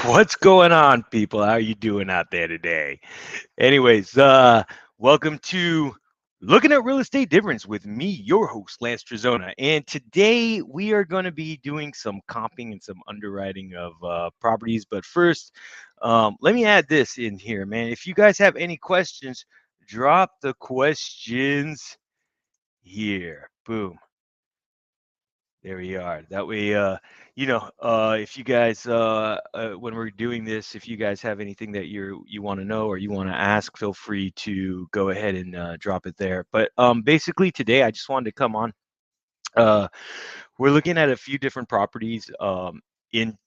What's going on, people? How are you doing out there today? Anyways, welcome to Looking at Real Estate Difference with me, your host, Lance Trezona. And today we are going to be doing some comping and some underwriting of properties. But first, let me add this in here, man. If you guys have any questions, drop the questions here. Boom. There we are. That way, if you guys, when we're doing this, if you guys have anything that you want to know or you want to ask, feel free to go ahead and drop it there. But basically, today I just wanted to come on. Uh, we're looking at a few different properties in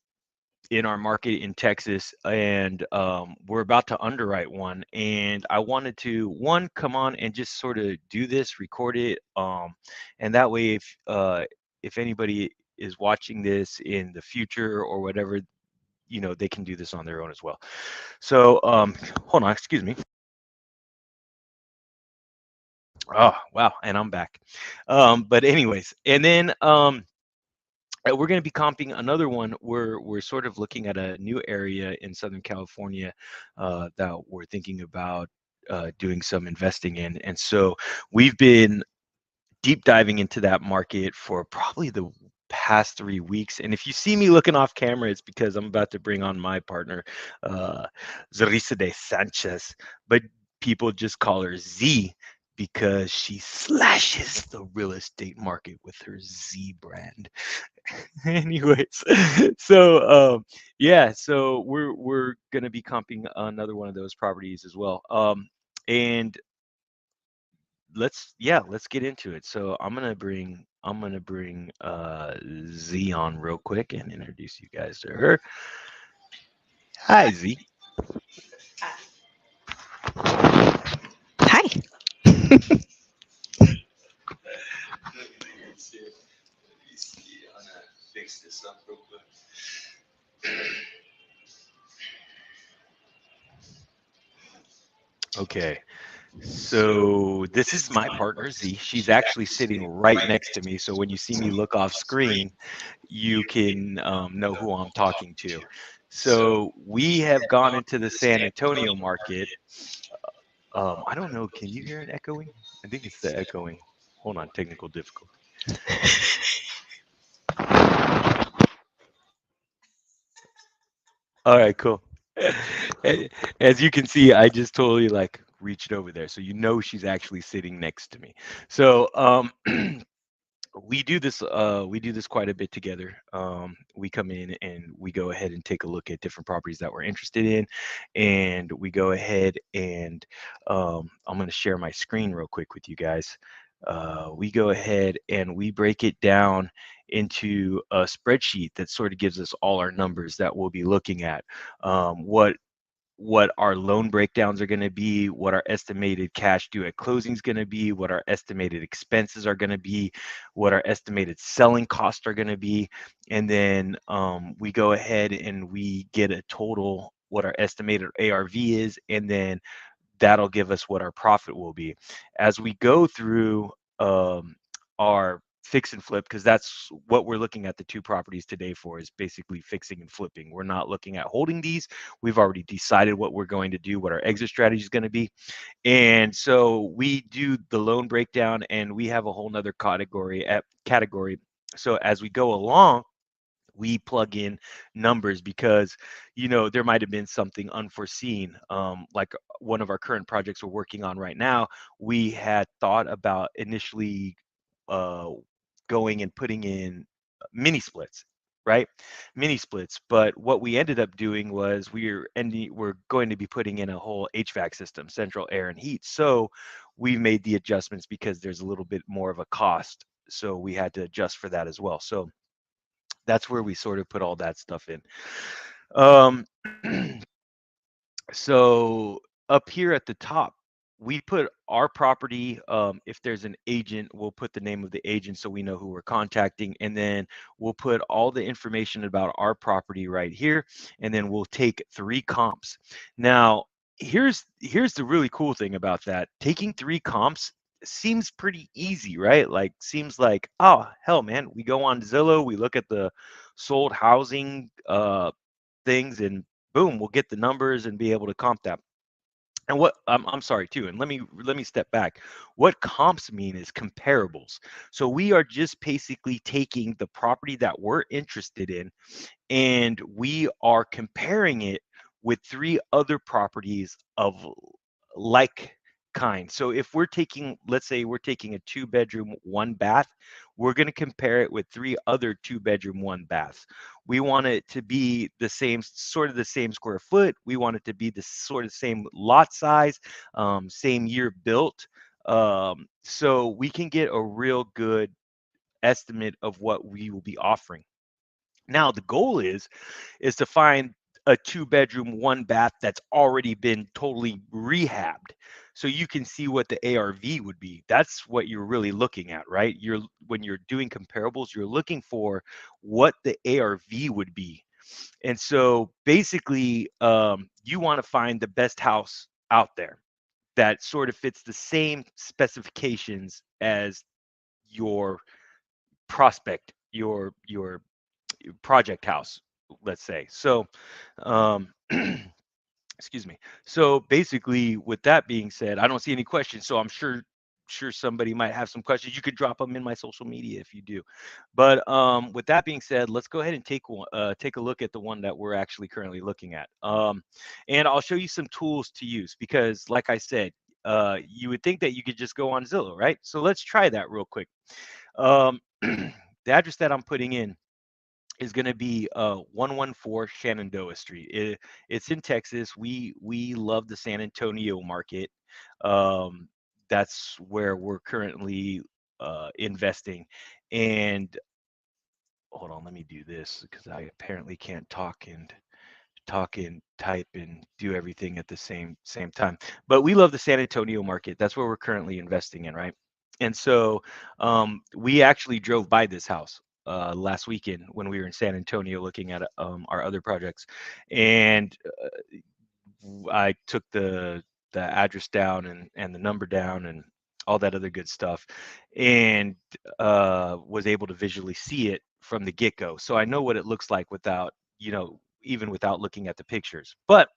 in our market in Texas, and we're about to underwrite one. And I wanted to one come on and just sort of do this, record it, and that way, if anybody is watching this in the future or whatever, they can do this on their own as well. So, hold on, excuse me. Oh, wow, and I'm back. But anyways, and then we're going to be comping another one. We're sort of looking at a new area in Southern California that we're thinking about doing some investing in, and so we've been deep diving into that market for probably the past 3 weeks. And if you see me looking off camera, it's because I'm about to bring on my partner, Zee Sanchez, but people just call her Z because she slashes the real estate market with her Z brand. Anyways, so yeah, so we're gonna be comping another one of those properties as well. And let's get into it. So I'm gonna bring Z on real quick and introduce you guys to her. Hi, Z. Hi. Fix this up real quick. Okay. So this is my partner Z. She's actually sitting right next to me. So when you see me look off screen, you can know who I'm talking to. So we have gone into the San Antonio market. I don't know. Can you hear it echoing? I think it's the echoing. Hold on, technical difficulty. All right, cool. As you can see, I just totally like reached over there, so she's actually sitting next to me. So we do this quite a bit together. We come in and we go ahead and take a look at different properties that we're interested in, and we go ahead and I'm going to share my screen real quick with you guys. We go ahead and we break it down into a spreadsheet that sort of gives us all our numbers that we'll be looking at. What our loan breakdowns are going to be, what our estimated cash due at closing is going to be, what our estimated expenses are going to be, what our estimated selling costs are going to be, and then we go ahead and we get a total what our estimated ARV is, and then that'll give us what our profit will be. As we go through our fix and flip, because that's what we're looking at the two properties today for, is basically fixing and flipping. We're not looking at holding these. We've already decided what we're going to do, what our exit strategy is going to be. And so we do the loan breakdown, and we have a whole nother category. So as we go along, we plug in numbers because there might have been something unforeseen, like one of our current projects we're working on right now. We had thought about initially uh, going and putting in mini splits, right? Mini splits. But what we ended up doing was we're going to be putting in a whole HVAC system, central air and heat. So we made the adjustments because there's a little bit more of a cost. So we had to adjust for that as well. So that's where we sort of put all that stuff in. Um, so up here at the top, we put our property. If there's an agent, we'll put the name of the agent so we know who we're contacting, and then we'll put all the information about our property right here, and then we'll take 3 comps. Now, here's the really cool thing about that. Taking 3 comps seems pretty easy, right? Like, seems like, oh hell, man, we go on Zillow, we look at the sold housing things, and boom, we'll get the numbers and be able to comp that. And what I'm sorry too, and let me step back. What comps mean is comparables. So we are just basically taking the property that we're interested in, and we are comparing it with three other properties of like kind. So if we're taking, let's say we're taking a 2-bedroom, 1 bath, we're going to compare it with three other 2-bedroom, 1 baths. We want it to be the same, sort of the same square foot. We want it to be the sort of same lot size, same year built. So we can get a real good estimate of what we will be offering. Now the goal is to find a 2-bedroom, 1 bath that's already been totally rehabbed. So you can see what the ARV would be. That's what you're really looking at, right? You're when you're doing comparables, you're looking for what the ARV would be. And so basically, you want to find the best house out there that sort of fits the same specifications as your prospect, your project house, let's say. So, um, excuse me. So basically, with that being said, I don't see any questions. So I'm sure somebody might have some questions. You could drop them in my social media if you do. But with that being said, let's go ahead and take a look at the one that we're actually currently looking at. And I'll show you some tools to use because, like I said, you would think that you could just go on Zillow, right? So let's try that real quick. The address that I'm putting in is going to be 114 Shenandoah Street. It's in Texas. We love the San Antonio market. Um, that's where we're currently investing. And hold on, let me do this because I apparently can't talk and type and do everything at the same time. But we love the San Antonio market. That's where we're currently investing in, right? And so we actually drove by this house last weekend when we were in San Antonio looking at our other projects, and I took the address down and the number down and all that other good stuff, and was able to visually see it from the get go. So I know what it looks like without, even without looking at the pictures. But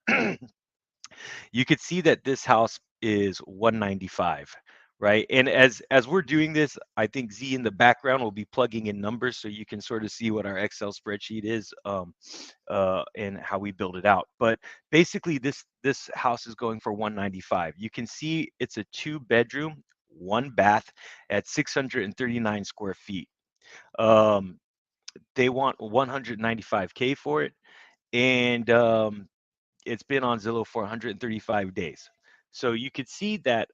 you could see that this house is 195, right? And as we're doing this, I think Z in the background will be plugging in numbers so you can sort of see what our Excel spreadsheet is, and how we build it out. But basically, this house is going for 195. You can see it's a 2-bedroom, 1 bath at 639 square feet. Um, they want 195K for it, and it's been on Zillow for 135 days. So you could see that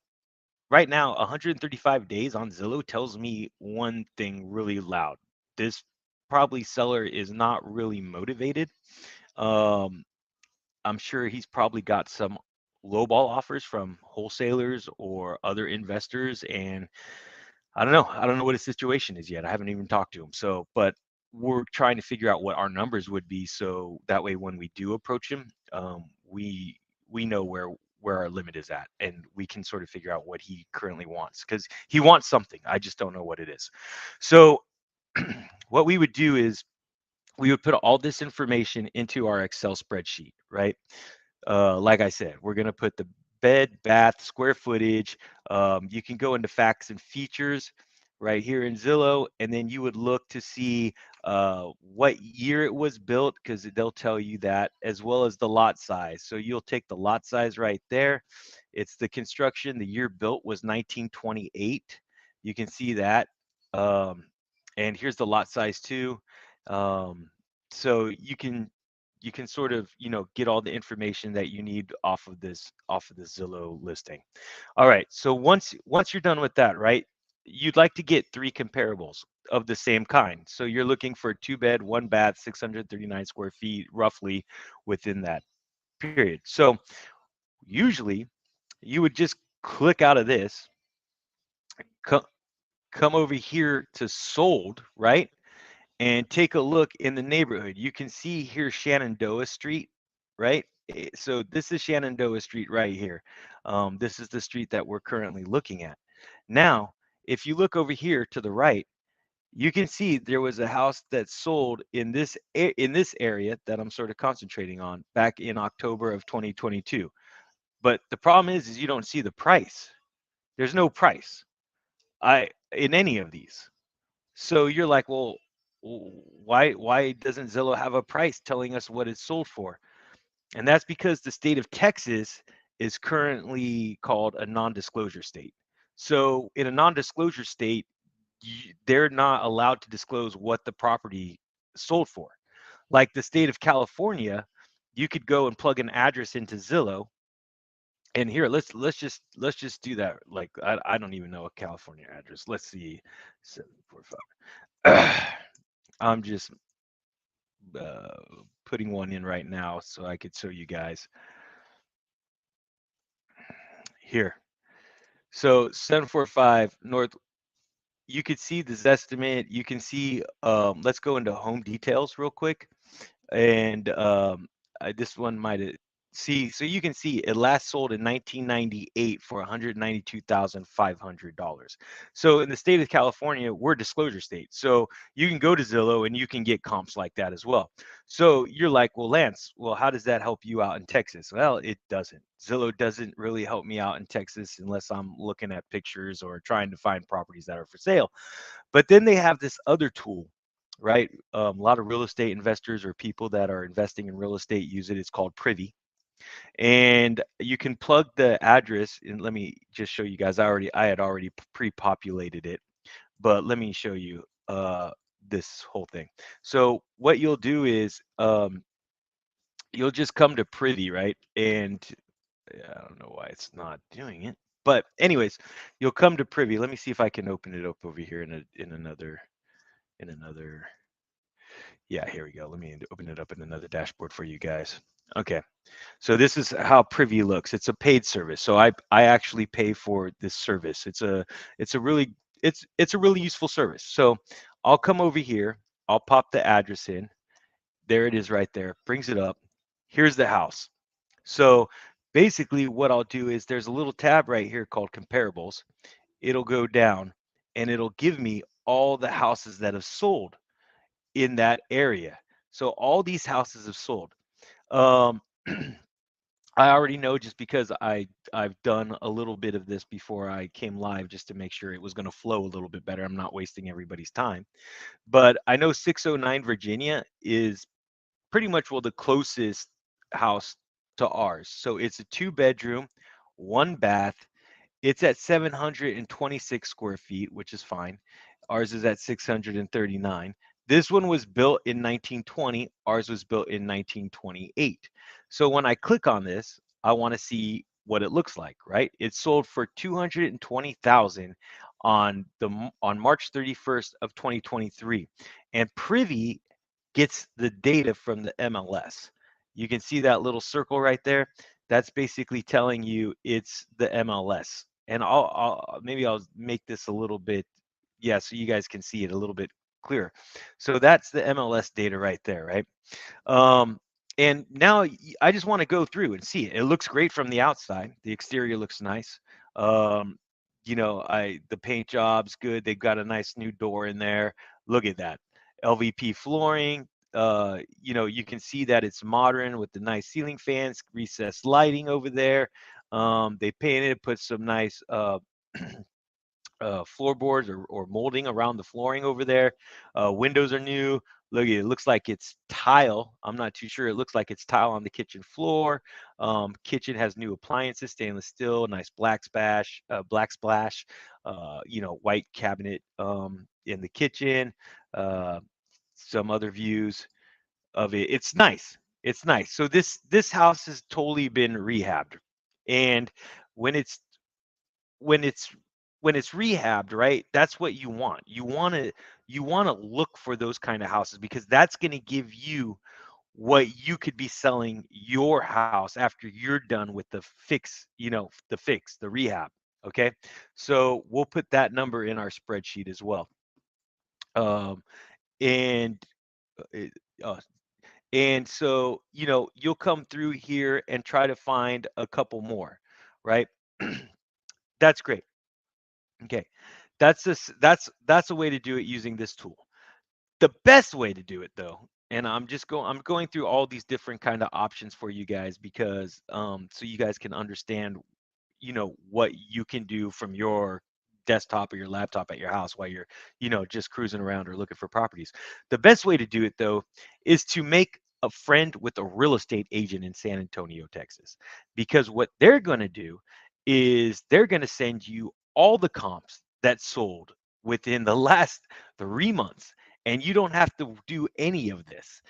right now, 135 days on Zillow tells me one thing really loud. This probably seller is not really motivated. Um, I'm sure he's probably got some lowball offers from wholesalers or other investors, and I don't know. I don't know what his situation is yet. I haven't even talked to him. So, but we're trying to figure out what our numbers would be, so that way when we do approach him, we know where our limit is at, and we can sort of figure out what he currently wants because he wants something. I just don't know what it is. So, what we would do is we would put all this information into our Excel spreadsheet, right? Like I said, we're going to put the bed, bath, square footage. You can go into facts and features right here in Zillow, and then you would look to see what year it was built because they'll tell you that, as well as the lot size. So you'll take the lot size right there. It's the construction. The year built was 1928. You can see that. Um, and here's the lot size too. Um, so you can sort of, get all the information that you need off of this Zillow listing. All right, so once you're done with that, right, you'd like to get three comparables of the same kind. So you're looking for 2-bed, 1 bath, 639 square feet roughly within that period. So usually you would just click out of this, co- come over here to sold, right, and take a look in the neighborhood. You can see here Shenandoah Street, right? So this is Shenandoah Street right here. This is the street that we're currently looking at. Now, if you look over here to the right, You can see there was a house that sold in this area that I'm sort of concentrating on back in October of 2022. But the problem is you don't see the price. There's no price I in any of these. So you're like, well, why doesn't Zillow have a price telling us what it's sold for? And that's because the state of Texas is currently called a non-disclosure state. So in a non-disclosure state, they're not allowed to disclose what the property sold for. Like the state of California, you could go and plug an address into Zillow. And here, let's just do that. Like I don't even know a California address. Let's see, 745. I'm just uh, putting one in right now so I could show you guys here. So 745 North, you could see this estimate. You can see, let's go into home details real quick. And this one might see, so you can see it last sold in 1998 for $192,500. So in the state of California, we're a disclosure state, so you can go to Zillow and you can get comps like that as well. So you're like, well, Lance, well, how does that help you out in Texas? Well, it doesn't. Zillow doesn't really help me out in Texas unless I'm looking at pictures or trying to find properties that are for sale. But then they have this other tool, right? A lot of real estate investors or people that are investing in real estate use it. It's called Privy, and you can plug the address. And let me just show you guys. I had already pre-populated it, but let me show you this whole thing. So what you'll do is you'll just come to Privy, right? And I don't know why it's not doing it. But anyways, you'll come to Privy. Let me see if I can open it up over here in another. Yeah, here we go. Let me open it up in another dashboard for you guys. Okay, so this is how Privy looks. It's a paid service, so I actually pay for this service. It's a really useful service. So I'll come over here. I'll pop the address in. There it is right there. Brings it up. Here's the house. So basically, what I'll do is there's a little tab right here called comparables. It'll go down and it'll give me all the houses that have sold in that area. So all these houses have sold. Um, I already know just because I've done a little bit of this before I came live just to make sure it was going to flow a little bit better. I'm not wasting everybody's time. But I know 609 Virginia is pretty much well the closest house to ours. So it's a 2 bedroom, 1 bath. It's at 726 square feet, which is fine. Ours is at 639. This one was built in 1920. Ours was built in 1928. So when I click on this, I want to see what it looks like, right? It sold for 220,000 on March 31st of 2023. And Privy gets the data from the MLS. You can see that little circle right there. That's basically telling you it's the MLS. And maybe I'll make this a little bit, yeah, so you guys can see it a little bit clearer. So that's the MLS data right there, right? Um, and now I just want to go through and see it. It looks great from the outside. The exterior looks nice. Um, the paint job's good. They've got a nice new door in there. Look at that. LVP flooring. You can see that it's modern with the nice ceiling fans, recessed lighting over there. They painted, put some nice floorboards or molding around the flooring over there. Windows are new. Look, it looks like it's tile. I'm not too sure. It looks like it's tile on the kitchen floor. Kitchen has new appliances, stainless steel, nice black splash. White cabinet in the kitchen. Uh, some other views of it. It's nice. It's nice. So this house has totally been rehabbed, and when it's when it's when it's rehabbed, right? That's what you want. You want to look for those kind of houses because that's going to give you what you could be selling your house after you're done with the rehab. Okay, so we'll put that number in our spreadsheet as well. Um, and it, uh, and so you'll come through here and try to find a couple more, right? That's great. Okay. that's a way to do it using this tool. The best way to do it though, and I'm going through all these different kind of options for you guys because so you guys can understand, what you can do from your desktop or your laptop at your house while you're, just cruising around or looking for properties. The best way to do it though is to make a friend with a real estate agent in San Antonio, Texas, because what they're going to do is they're going to send you all the comps that sold within the last 3 months, and you don't have to do any of this.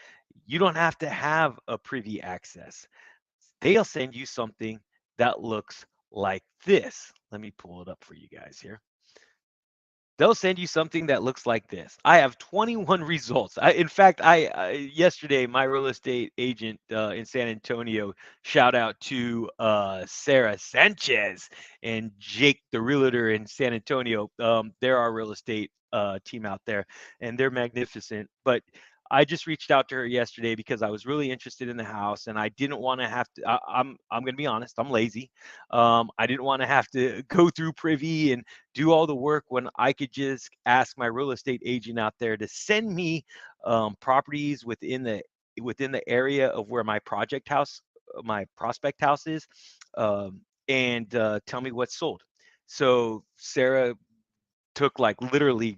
You don't have to have a privy access. They'll send you something that looks like this. Let me pull it up for you guys here. They'll send you something that looks like this. I have 21 results. In fact, yesterday my real estate agent in San Antonio, shout out to Sarah Sanchez and Jake, the realtor in San Antonio. They're our real estate team out there, and they're magnificent. But I just reached out to her yesterday because I was really interested in the house, and I didn't want to have to. I'm going to be honest. I'm lazy. I didn't want to have to go through privy and do all the work when I could just ask my real estate agent out there to send me properties within the area of where my prospect house is, and tell me what's sold. So Sarah took like literally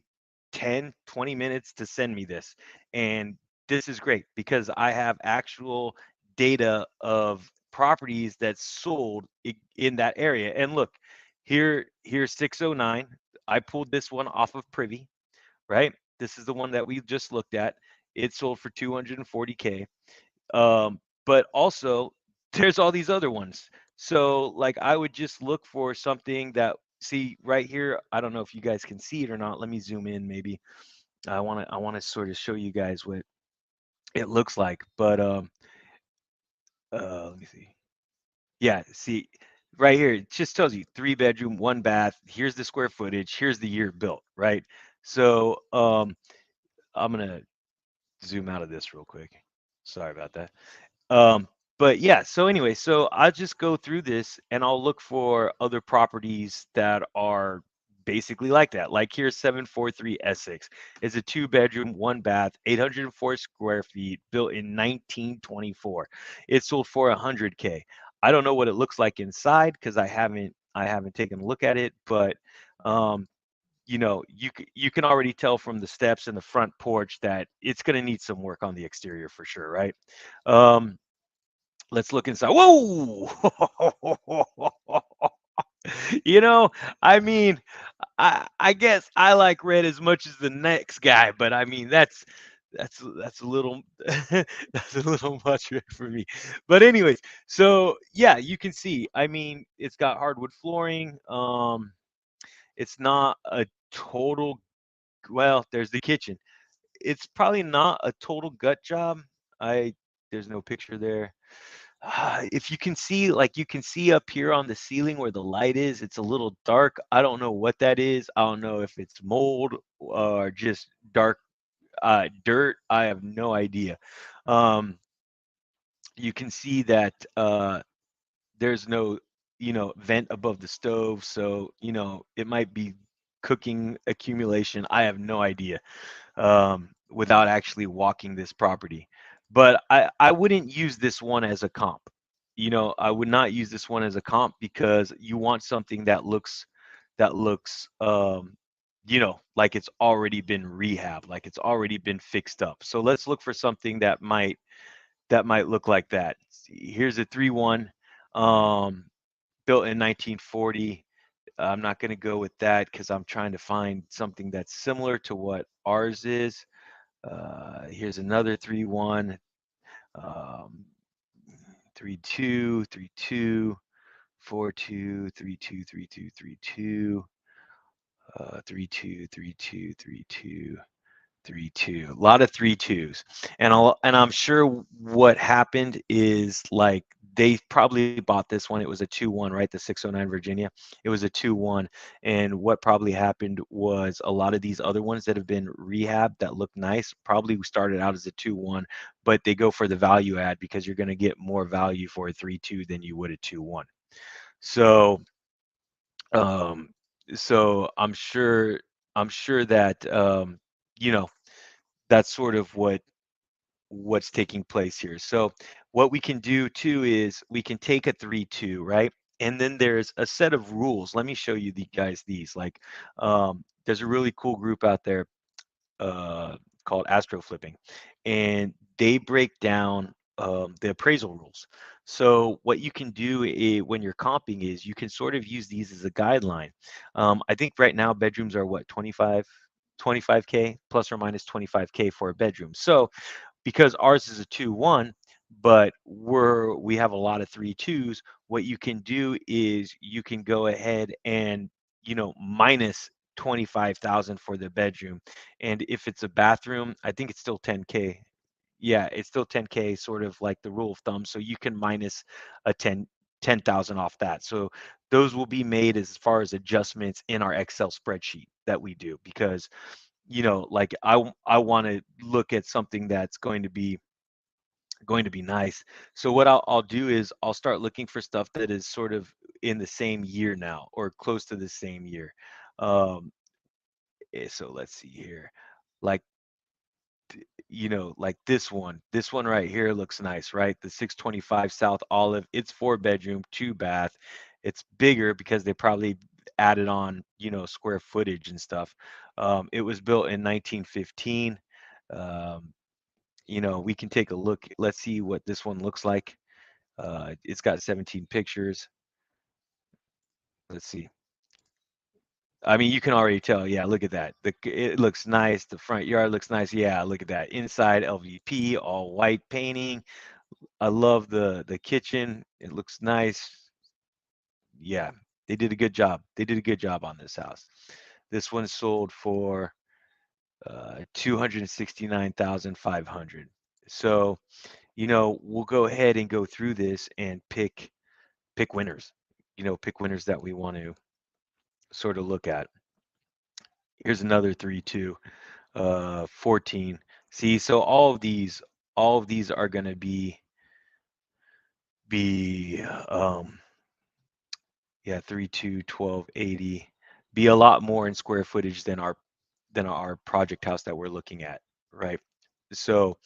10-20 minutes to send me this, and this is great because I have actual data of properties that sold in that area. And look, here's 609. I pulled this one off of privy, right? This is the one that we just looked at. It sold for 240K. But also there's all these other ones. So like I would just look for something that, see right here. I don't know if you guys can see it or not. Let me zoom in maybe. I want to sort of show you guys what it looks like. But let me see. Yeah, see right here, it just tells you 3 bedroom, 1 bath. Here's the square footage. Here's the year built, right? So I'm gonna zoom out of this real quick. Sorry about that. Um, but yeah, so anyway, so I'll just go through this and I'll look for other properties that are basically like that. Like here's 743 Essex. It's a 2 bedroom, 1 bath, 804 square feet, built in 1924. It sold for 100K. I don't know what it looks like inside because I haven't taken a look at it, but um, you can already tell from the steps and the front porch that it's going to need some work on the exterior for sure, right? Um, let's look inside. Whoa! you know, I mean, I guess I like red as much as the next guy, but I mean that's a little that's a little much for me. But anyways, so yeah, you can see. I mean, it's got hardwood flooring. It's not a total, well, there's the kitchen. It's probably not a total gut job. I There's no picture there. If you can see, like you can see up here on the ceiling where the light is, it's a little dark. I don't know what that is. I don't know if it's mold or just dark dirt. I have no idea. Um, you can see that there's no, vent above the stove, so it might be cooking accumulation. I have no idea, without actually walking this property. But I wouldn't use this one as a comp. I would not use this one as a comp because you want something that looks like it's already been rehabbed, like it's already been fixed up. So let's look for something that might look like that. Here's a 3-1, um, built in 1940. I'm not going to go with that because I'm trying to find something that's similar to what ours is. Here's another 3-1, um, 3-2, 3-2, 4-2, 3-2, 3-2, 3-2, 3-2, 3-2, 3-2. 3-2. A lot of 3-2s. And I'm sure what happened is like they probably bought this one. It was a 2-1, right? The 609 Virginia. It was a 2-1. And what probably happened was a lot of these other ones that have been rehabbed that look nice probably started out as a 2-1, but they go for the value add because you're going to get more value for a 3-2 than you would a 2-1. So um So I'm sure that you know that's sort of what's taking place here. So what we can do too is we can take a 3-2, right? And then there's a set of rules. Let me show you the guys these. Like there's a really cool group out there uh, called Astro Flipping, and they break down the appraisal rules. So what you can do when you're comping is you can sort of use these as a guideline. I think right now bedrooms are what 25K plus or minus 25K for a bedroom. So because ours is a 2-1, but we have a lot of 3-2s, what you can do is you can go ahead and minus 25,000 for the bedroom. And if it's a bathroom, I think it's still 10K. Yeah, it's still 10K, sort of like the rule of thumb. So you can minus a 10,000 off that. So those will be made as far as adjustments in our Excel spreadsheet that we do, because like I want to look at something that's going to be nice. So what I'll do is I'll start looking for stuff that is sort of in the same year now or close to the same year. Um, so let's see here. Like like this one right here looks nice, right? The 625 South Olive. It's 4 bedroom, 2 bath. It's bigger because they probably added on, square footage and stuff. It was built in 1915. Um, we can take a look. Let's see what this one looks like. It's got 17 pictures. Let's see. I mean, you can already tell. Yeah, look at that. It looks nice. The front yard looks nice. Yeah, look at that. Inside LVP, all white painting. I love the kitchen. It looks nice. Yeah, they did a good job. They did a good job on this house. This one sold for 269,500. So, we'll go ahead and go through this and pick winners. Pick winners that we want to sort of look at. Here's another 3-2, 14. See, so all of these are going to be yeah, 3-2, 1280, be a lot more in square footage than our project house that we're looking at, right? So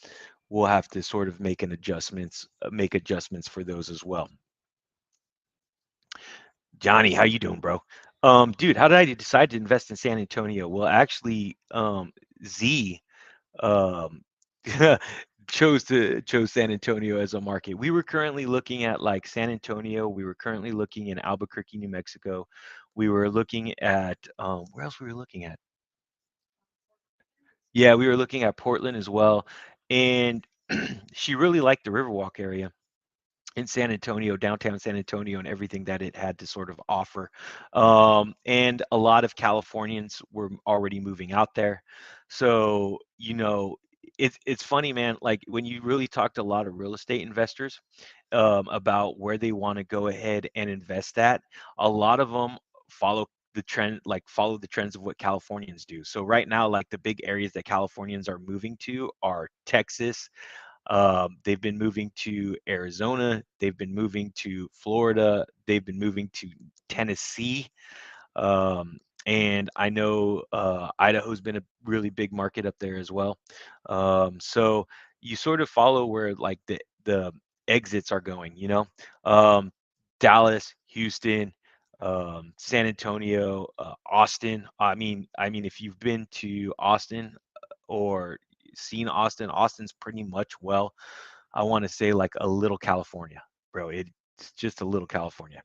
we'll have to sort of make adjustments for those as well. Johnny, how you doing, bro? Dude, how did I decide to invest in San Antonio? Well, actually, Z um, chose San Antonio as a market. We were currently looking at like San Antonio. We were currently looking in Albuquerque, New Mexico. We were looking at where else we were looking at? Yeah, we were looking at Portland as well, and she really liked the Riverwalk area in San Antonio, downtown San Antonio, and everything that it had to sort of offer. And a lot of Californians were already moving out there. So, it's funny, man. Like when you really talk to a lot of real estate investors about where they want to go ahead and invest at, a lot of them follow the trends of what Californians do. So right now, like the big areas that Californians are moving to are Texas. They've been moving to Arizona. They've been moving to Florida. They've been moving to Tennessee. Um, and I know Idaho's been a really big market up there as well. So you sort of follow where like the exits are going. Um, Dallas, Houston, San Antonio, Austin. I mean, if you've been to Austin or seen Austin, Austin's pretty much, well, I want to say like a little California, bro. It's just a little California.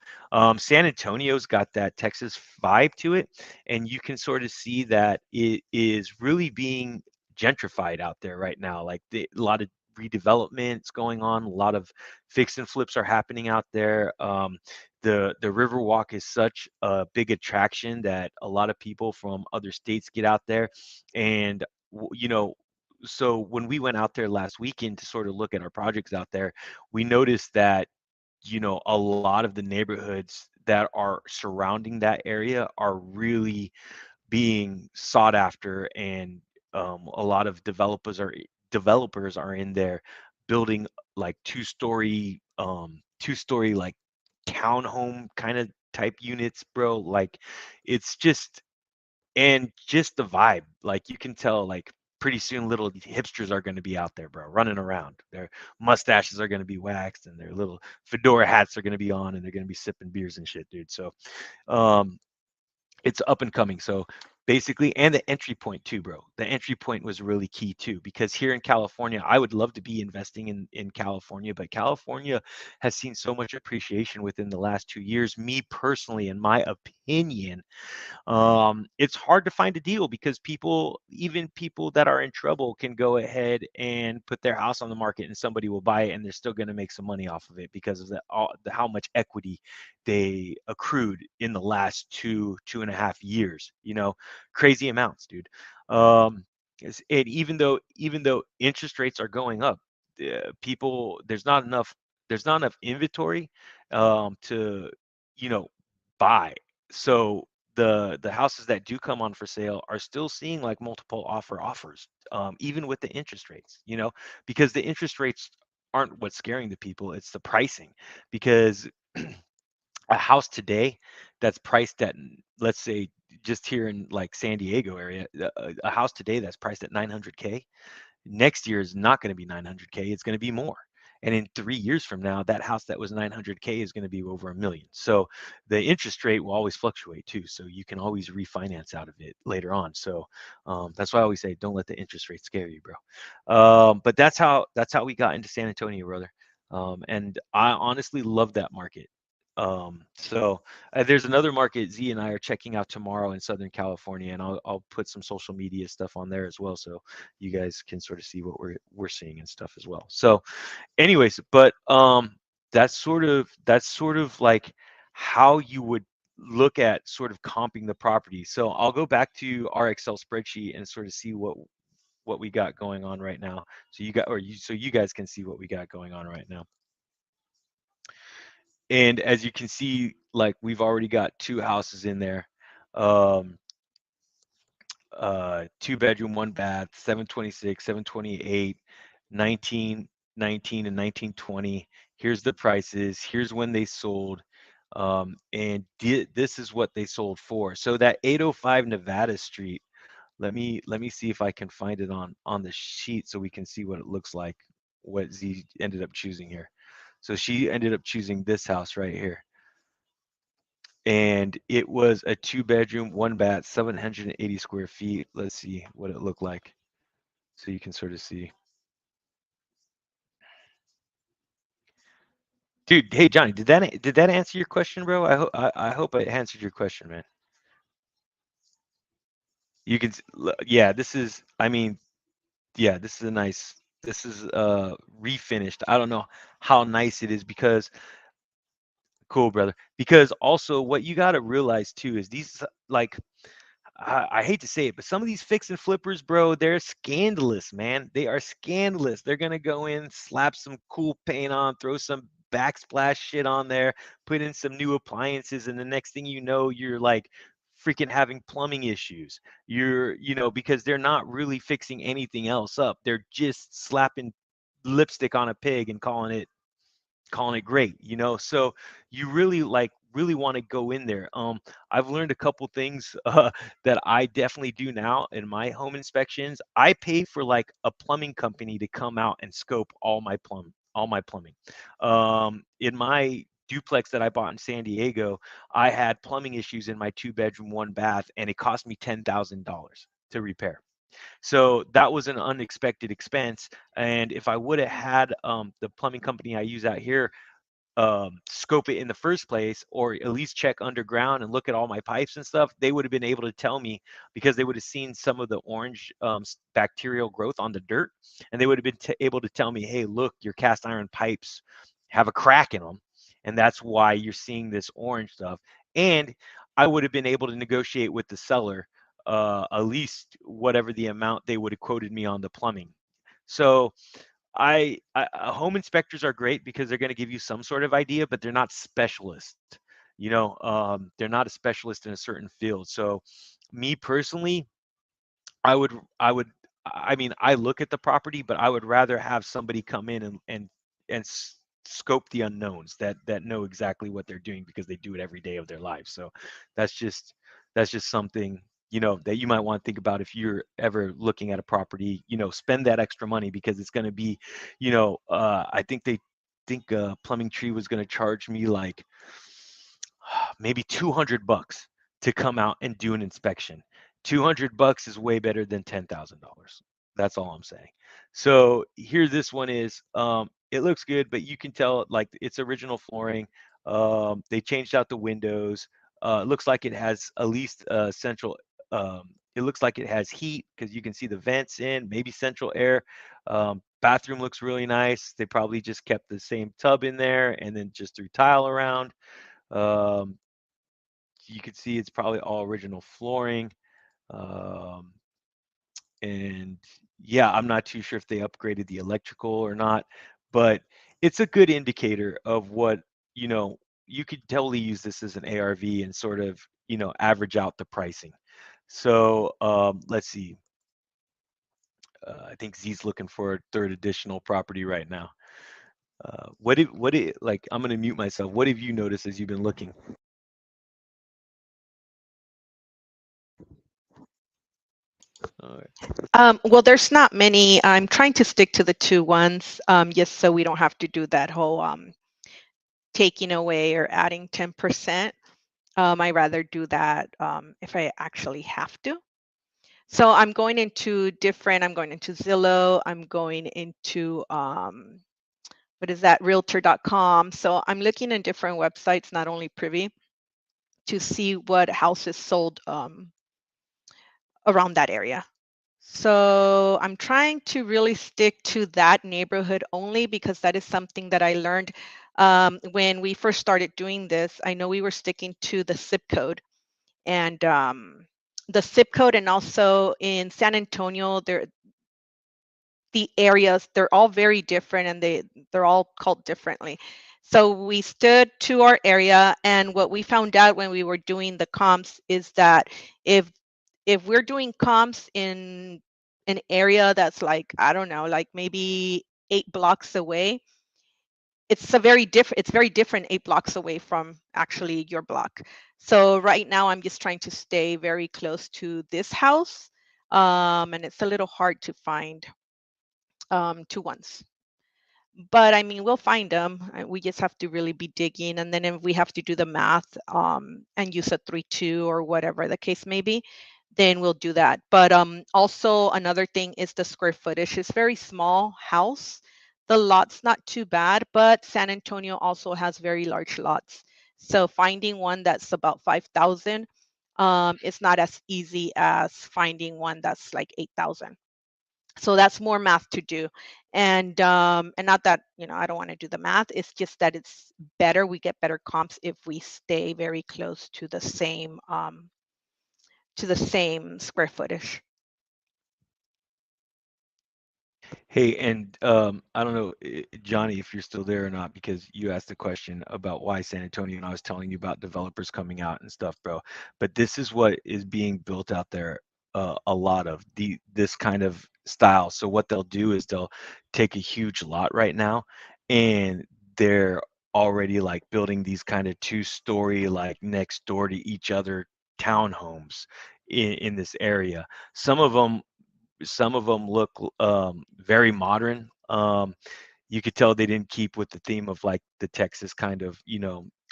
San Antonio's got that Texas vibe to it, and you can sort of see that it is really being gentrified out there right now. Like a lot of redevelopments going on, a lot of fix and flips are happening out there. The Riverwalk is such a big attraction that a lot of people from other states get out there, and so when we went out there last weekend to sort of look at our projects out there, we noticed that a lot of the neighborhoods that are surrounding that area are really being sought after, and a lot of developers are in there building like two story like townhome kind of type units, bro. Like it's just and just the vibe. Like you can tell, like pretty soon little hipsters are going to be out there, bro, running around. Their mustaches are going to be waxed and their little fedora hats are going to be on and they're going to be sipping beers and shit, dude. So um it's up and coming. So basically, and the entry point too, bro. The entry point was really key too, because here in California, I would love to be investing in California, but California has seen so much appreciation within the last 2 years. Me personally, in my opinion, it's hard to find a deal because people, even people that are in trouble, can go ahead and put their house on the market and somebody will buy it and they're still going to make some money off of it because of how much equity they accrued in the last 2.5 years. Crazy amounts, dude. Um, and even though interest rates are going up, people there's not enough inventory to you know buy. So the houses that do come on for sale are still seeing like multiple offers, even with the interest rates, because the interest rates aren't what's scaring the people, it's the pricing. Because a house today that's priced at, let's say, just here in like San Diego area, a house today that's priced at 900K, next year is not going to be 900K, it's going to be more. And in 3 years from now, that house that was 900K is going to be over 1 million. So the interest rate will always fluctuate too, so you can always refinance out of it later on. So that's why I always say, don't let the interest rate scare you, bro. But that's how we got into San Antonio, brother. And I honestly love that market. So there's another market Z and I are checking out tomorrow in Southern California, and I'll put some social media stuff on there as well, so you guys can sort of see what we're seeing and stuff as well. So, anyways, but that's sort of like how you would look at sort of comping the property. So I'll go back to our Excel spreadsheet and sort of see what we got going on right now. So you guys can see what we got going on right now. And as you can see, like we've already got two houses in there. Um, 2 bedroom, one bath, 726, 728, 1919 and 1920. Here's the prices. Here's when they sold. And this is what they sold for. So that 805 Nevada Street, let me see if I can find it on the sheet so we can see what it looks like, what Z ended up choosing here. So she ended up choosing this house right here, and it was a 2 bedroom, one bath, 780 square feet. Let's see what it looked like, so you can sort of see. Dude, hey Johnny, did that answer your question, bro? I hope it answered your question, man. You can, yeah. This is, I mean, yeah. This is a nice. This is refinished. I don't know how nice it is because cool, brother. Because also, what you got to realize too is these, like, I hate to say it, but some of these fix and flippers, bro, they're scandalous, man. They are scandalous. They're gonna go in, slap some cool paint on, throw some backsplash shit on there, put in some new appliances, and the next thing you know, you're like freaking having plumbing issues. Because they're not really fixing anything else up. They're just slapping lipstick on a pig and calling it great. So you really want to go in there. I've learned a couple things that I definitely do now in my home inspections. I pay for like a plumbing company to come out and scope all my plumbing. In my duplex that I bought in San Diego, I had plumbing issues in my 2 bedroom, one bath, and it cost me $10,000 to repair. So that was an unexpected expense. And if I would have had the plumbing company I use out here scope it in the first place, or at least check underground and look at all my pipes and stuff, they would have been able to tell me, because they would have seen some of the orange bacterial growth on the dirt, and they would have been able to tell me, hey, look, your cast iron pipes have a crack in them, and that's why you're seeing this orange stuff. And I would have been able to negotiate with the seller at least whatever the amount they would have quoted me on the plumbing. So home inspectors are great because they're going to give you some sort of idea, but they're not specialists. They're not a specialist in a certain field. So, me personally, I would, I would, I mean, I look at the property, but I would rather have somebody come in and scope the unknowns, that know exactly what they're doing because they do it every day of their lives. So that's just that's just something, that you might want to think about if you're ever looking at a property. Spend that extra money because it's going to be, I think they think Plumbing Tree was going to charge me like maybe $200 to come out and do an inspection. $200 is way better than $10,000. That's all I'm saying. So here, this one is. It looks good, but you can tell like it's original flooring. They changed out the windows. It looks like it has at least central. It looks like it has heat because you can see the vents in, maybe central air. Bathroom looks really nice. They probably just kept the same tub in there and then just threw tile around. Um, you can see it's probably all original flooring. Um, and yeah, I'm not too sure if they upgraded the electrical or not, but it's a good indicator of what, you know, you could totally use this as an ARV and sort of, average out the pricing. So let's see. I think Z's looking for a third additional property right now. Like, I'm going to mute myself. What have you noticed as you've been looking? All right. Well, there's not many. I'm trying to stick to the two ones, just so we don't have to do that whole taking away or adding 10%. I rather do that if I actually have to. So I'm going into Zillow, I'm going into what is that, realtor.com. So I'm looking in different websites, not only Privy, to see what houses sold around that area. So I'm trying to really stick to that neighborhood only because that is something that I learned when we first started doing this. I know we were sticking to the zip code, and the zip code, and also in San Antonio, the areas, they're all very different, and they're all called differently. So we stood to our area, and what we found out when we were doing the comps is that if we're doing comps in an area that's like, I don't know, like maybe 8 blocks away, it's very different 8 blocks away from actually your block. So right now I'm just trying to stay very close to this house, and it's a little hard to find two ones. But I mean, we'll find them. We just have to really be digging, and then if we have to do the math and use a 3-2 or whatever the case may be, then we'll do that. But also another thing is the square footage. It's very small house. The lot's not too bad, but San Antonio also has very large lots. So finding one that's about 5,000, it's not as easy as finding one that's like 8,000. So that's more math to do. And not that, I don't want to do the math, it's just that it's better, we get better comps if we stay very close to the same square footage. Hey, and I don't know, Johnny, if you're still there or not, because you asked the question about why San Antonio, and I was telling you about developers coming out and stuff, bro. But this is what is being built out there, a lot of this kind of style. So what they'll do is they'll take a huge lot right now, and they're already like building these kind of two-story, like next door to each other townhomes in this area. Some of them some of them look very modern. You could tell they didn't keep with the theme of like the Texas kind of,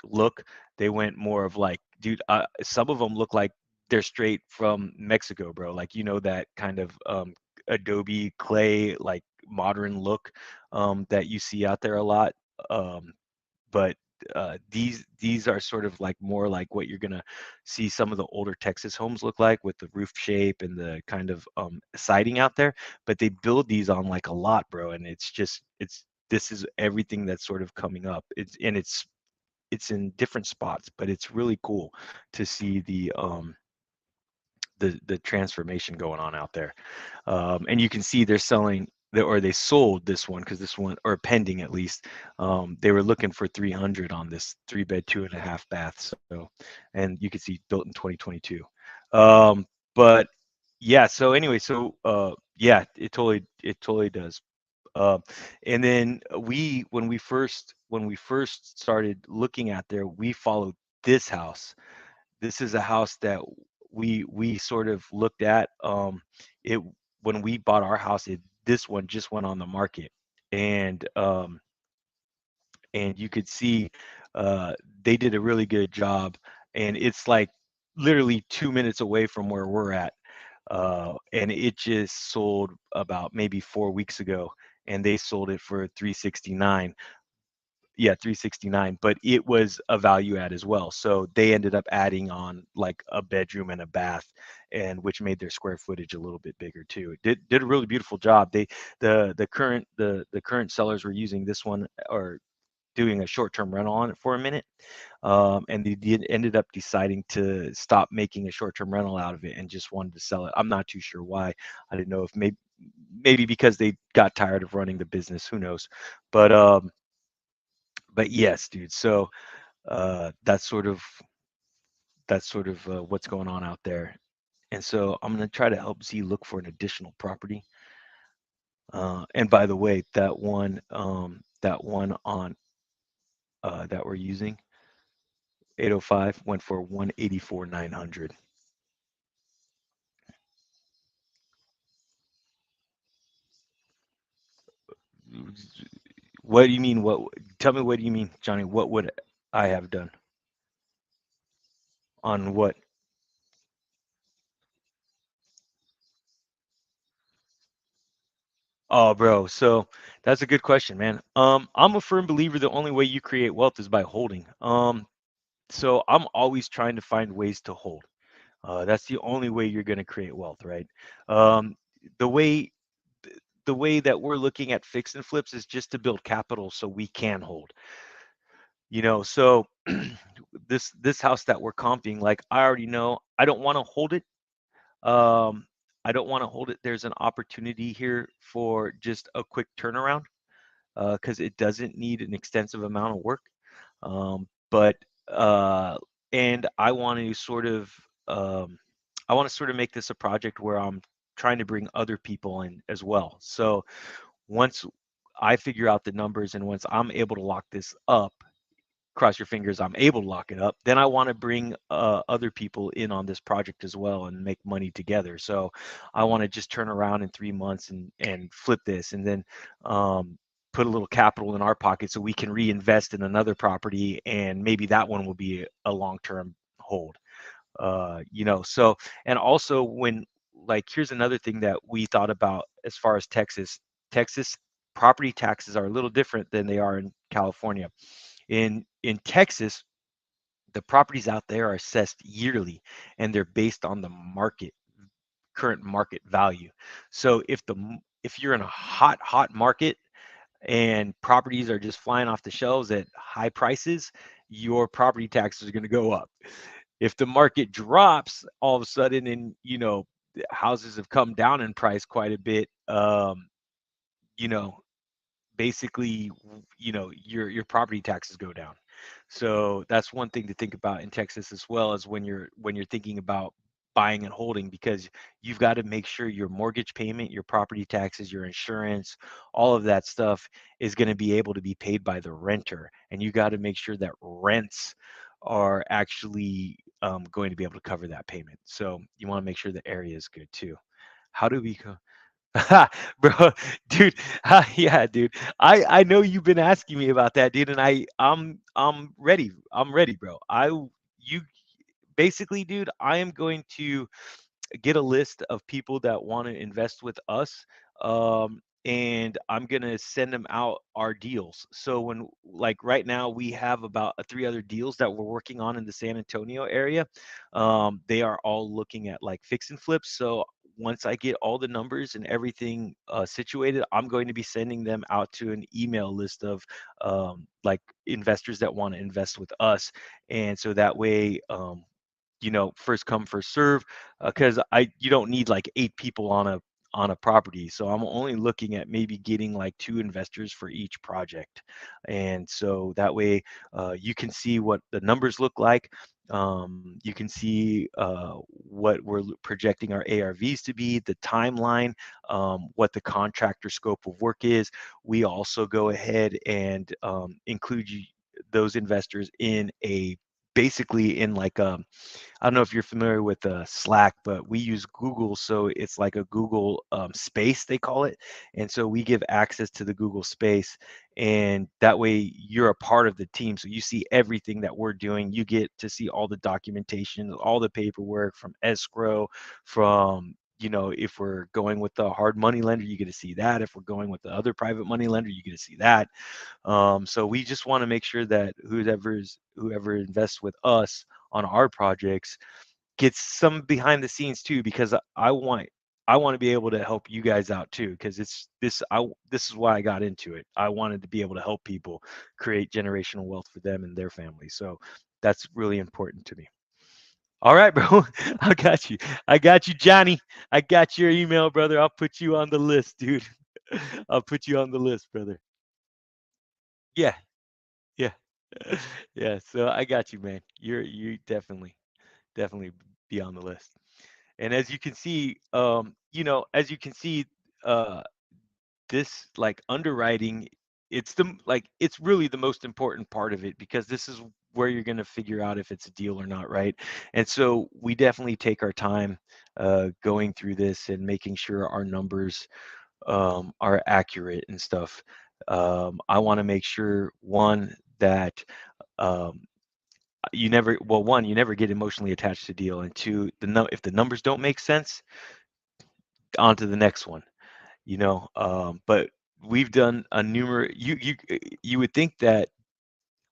look. They went more of like, dude, some of them look like they're straight from Mexico, bro. Like, that kind of Adobe clay, like modern look that you see out there a lot. Um, but these are sort of like more like what you're gonna see some of the older Texas homes look like with the roof shape and the kind of siding out there. But they build these on like a lot, bro, and it's this is everything that's sort of coming up. It's in different spots, but it's really cool to see the transformation going on out there. And you can see they're selling or they sold this one because this one, or pending at least, they were looking for 300 on this 3-bed 2.5 bath. So, and you can see built in 2022. But yeah, so anyway, so yeah, it totally does. Uh, and then when we first started looking at there, we followed this house. This is a house that we sort of looked at. It when we bought our house, this one just went on the market, and and you could see uh, they did a really good job, and it's like literally 2 minutes away from where we're at, and it just sold about maybe 4 weeks ago, and they sold it for 369. Yeah, 369, but it was a value add as well. So they ended up adding on like a bedroom and a bath, and which made their square footage a little bit bigger too. It did a really beautiful job. The current sellers were using this one, or doing a short-term rental on it for a minute, and they ended up deciding to stop making a short-term rental out of it and just wanted to sell it. I'm not too sure why. I didn't know if maybe because they got tired of running the business. Who knows? But but yes, dude. So that's sort of what's going on out there. And so I'm gonna try to help Z look for an additional property. And by the way, that one on that we're using, 805, went for 184,900. What do you mean? What? Tell me, what do you mean, Johnny? What would I have done on what? Oh, bro. So that's a good question, man. I'm a firm believer the only way you create wealth is by holding. So I'm always trying to find ways to hold. That's the only way you're going to create wealth, right? Um, the way the way that we're looking at fix and flips is just to build capital so we can hold. So this house that we're comping, like I already know, I don't want to hold it. Um, I don't want to hold it. There's an opportunity here for just a quick turnaround, because it doesn't need an extensive amount of work. But and I want to sort of make this a project where I'm trying to bring other people in as well. So once I figure out the numbers and once I'm able to lock this up, cross your fingers, I'm able to lock it up, then I want to bring other people in on this project as well and make money together. So I want to just turn around in 3 months and flip this, and then put a little capital in our pocket so we can reinvest in another property, and maybe that one will be a long-term hold. So, and also, when, like, here's another thing that we thought about as far as Texas property taxes are a little different than they are in California. In Texas, the properties out there are assessed yearly, and they're based on the current market value. So if you're in a hot market and properties are just flying off the shelves at high prices, your property taxes are going to go up. If the market drops all of a sudden, and houses have come down in price quite a bit, you know basically, your property taxes go down. So that's one thing to think about in Texas, as well as when you're thinking about buying and holding, because you've got to make sure your mortgage payment, your property taxes, your insurance, all of that stuff is going to be able to be paid by the renter, and you got to make sure that rents are actually going to be able to cover that payment. So you want to make sure the area is good too. How do we Bro, dude, yeah, dude. I know you've been asking me about that, dude, and I'm ready. I'm ready, bro. You basically, dude, I am going to get a list of people that want to invest with us, and I'm gonna send them out our deals. So when, like, right now, we have about three other deals that we're working on in the San Antonio area. They are all looking at like fix and flips. So once I get all the numbers and everything situated, I'm going to be sending them out to an email list of like investors that want to invest with us, and so that way, first come first serve, because I you don't need like 8 people on a property. So I'm only looking at maybe getting like 2 investors for each project, and so that way you can see what the numbers look like. You can see what we're projecting our ARVs to be, the timeline, what the contractor scope of work is. We also go ahead and include those investors in a basically in like I don't know if you're familiar with Slack, but we use Google, so it's like a Google space, they call it. And so we give access to the Google space, and that way you're a part of the team. So you see everything that we're doing. You get to see all the documentation, all the paperwork from escrow, from if we're going with the hard money lender, you get to see that. If we're going with the other private money lender, you get to see that. So we just want to make sure that whoever invests with us on our projects gets some behind the scenes too, because I want to be able to help you guys out too, because this is why I got into it. I wanted to be able to help people create generational wealth for them and their families. So that's really important to me. All right, bro. I got you. I got you, Johnny. I got your email, brother. I'll put you on the list, dude. I'll put you on the list, brother. Yeah, yeah. Yeah, so I got you, man. You definitely be on the list. And as you can see, uh, this like underwriting, it's really the most important part of it, because this is where you're going to figure out if it's a deal or not, right? And so we definitely take our time going through this and making sure our numbers are accurate and stuff. I want to make sure, one, that um, you never get emotionally attached to deal, and two, if the numbers don't make sense, on to the next one. But we've done a numerous. You would think that